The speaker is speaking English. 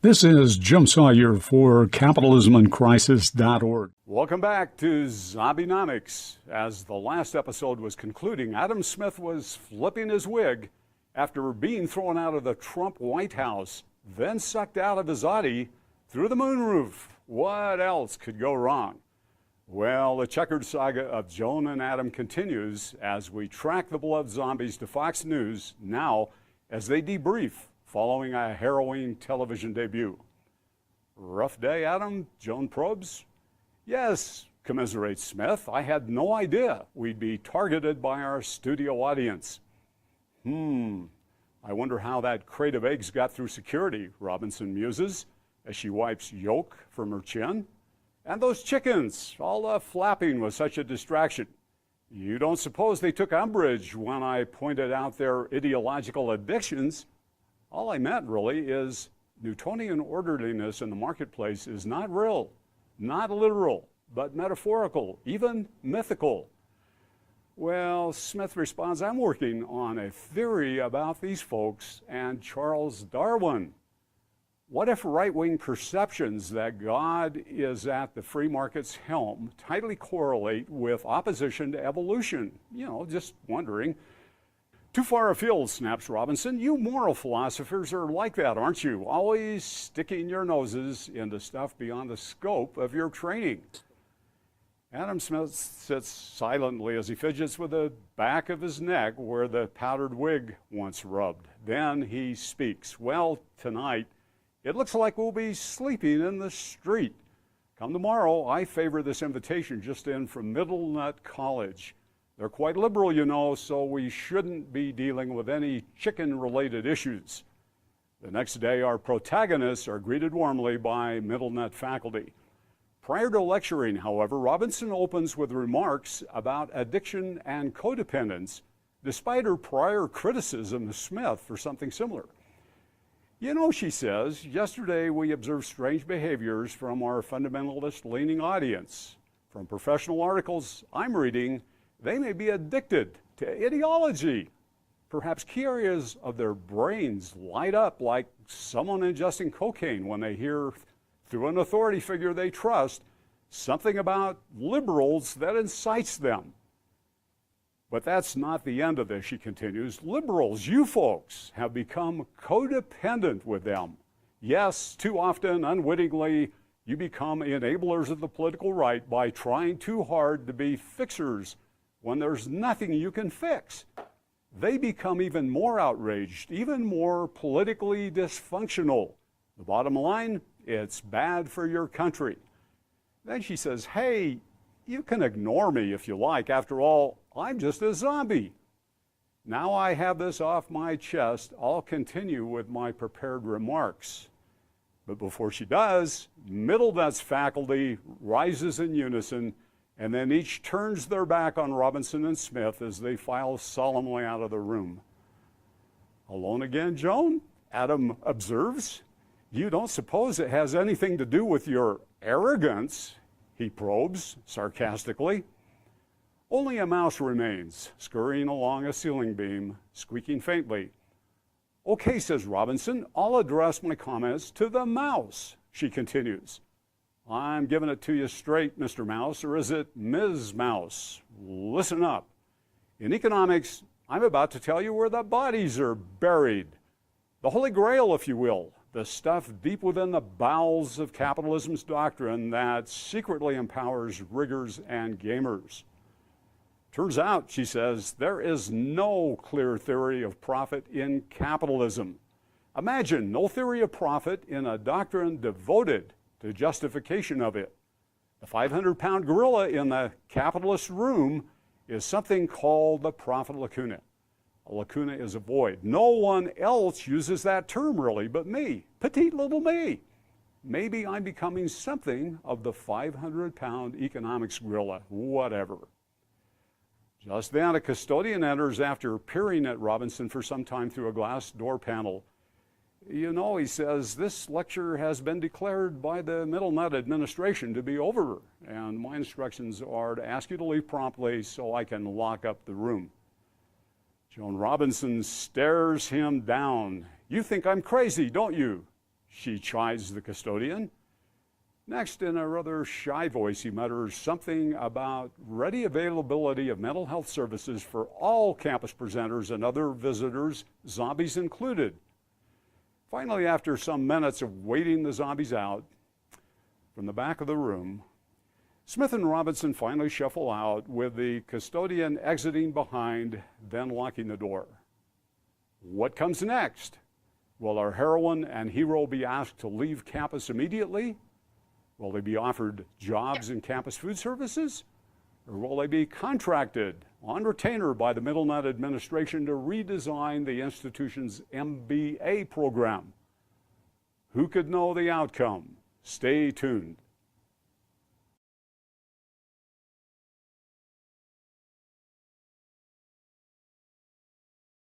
This is Jim Sawyer for capitalismandcrisis.org. Welcome back to Zombienomics. As the last episode was concluding, Adam Smith was flipping his wig after being thrown out of the Trump White House, then sucked out of his Audi through the moonroof. What else could go wrong? Well, the checkered saga of Joan and Adam continues as we track the beloved zombies to Fox News now as they debrief following a harrowing television debut. Rough day, Adam? Joan probes. Yes, commiserates Smith. I had no idea we'd be targeted by our studio audience. I wonder how that crate of eggs got through security, Robinson muses as she wipes yolk from her chin. And those chickens, all the flapping was such a distraction. You don't suppose they took umbrage when I pointed out their ideological addictions? All I meant, really, is Newtonian orderliness in the marketplace is not real, not literal, but metaphorical, even mythical. Well, Smith responds, I'm working on a theory about these folks and Charles Darwin. What if right-wing perceptions that God is at the free market's helm tightly correlate with opposition to evolution? Just wondering. Too far afield, snaps Robinson. You moral philosophers are like that, aren't you? Always sticking your noses into stuff beyond the scope of your training. Adam Smith sits silently as he fidgets with the back of his neck where the powdered wig once rubbed. Then he speaks. Well, tonight, it looks like we'll be sleeping in the street. Come tomorrow, I favor this invitation just in from Middle Nut College. They're quite liberal, so we shouldn't be dealing with any chicken-related issues. The next day, our protagonists are greeted warmly by Middle Nut faculty. Prior to lecturing, however, Robinson opens with remarks about addiction and codependence, despite her prior criticism of Smith for something similar. She says, yesterday we observed strange behaviors from our fundamentalist-leaning audience. From professional articles I'm reading, they may be addicted to ideology. Perhaps key areas of their brains light up like someone ingesting cocaine when they hear, through an authority figure they trust, something about liberals that incites them. But that's not the end of this, she continues. Liberals, you folks, have become codependent with them. Yes, too often, unwittingly, you become enablers of the political right by trying too hard to be fixers when there's nothing you can fix. They become even more outraged, even more politically dysfunctional. The bottom line, it's bad for your country. Then she says, hey, you can ignore me if you like. After all, I'm just a zombie. Now I have this off my chest, I'll continue with my prepared remarks. But before she does, Middle Nut's faculty rises in unison, and then each turns their back on Robinson and Smith as they file solemnly out of the room. Alone again, Joan? Adam observes. You don't suppose it has anything to do with your arrogance? He probes sarcastically. Only a mouse remains, scurrying along a ceiling beam, squeaking faintly. Okay, says Robinson, I'll address my comments to the mouse, she continues. I'm giving it to you straight, Mr. Mouse, or is it Ms. Mouse? Listen up. In economics, I'm about to tell you where the bodies are buried. The Holy Grail, if you will, the stuff deep within the bowels of capitalism's doctrine that secretly empowers riggers and gamers. Turns out, she says, there is no clear theory of profit in capitalism. Imagine no theory of profit in a doctrine devoted to justification of it. The 500-pound gorilla in the capitalist room is something called the profit lacuna. A lacuna is a void. No one else uses that term really but me, petite little me. Maybe I'm becoming something of the 500-pound economics gorilla, whatever. Just then, a custodian enters after peering at Robinson for some time through a glass door panel. He says, this lecture has been declared by the Middle Nut administration to be over, and my instructions are to ask you to leave promptly so I can lock up the room. Joan Robinson stares him down. You think I'm crazy, don't you? she chides the custodian. Next, in a rather shy voice, he mutters something about ready availability of mental health services for all campus presenters and other visitors, zombies included. Finally, after some minutes of waiting the zombies out, from the back of the room, Smith and Robinson finally shuffle out, with the custodian exiting behind, then locking the door. What comes next? Will our heroine and hero be asked to leave campus immediately? Will they be offered jobs in campus food services? Or will they be contracted on retainer by the Middlenet administration to redesign the institution's MBA program? Who could know the outcome? Stay tuned.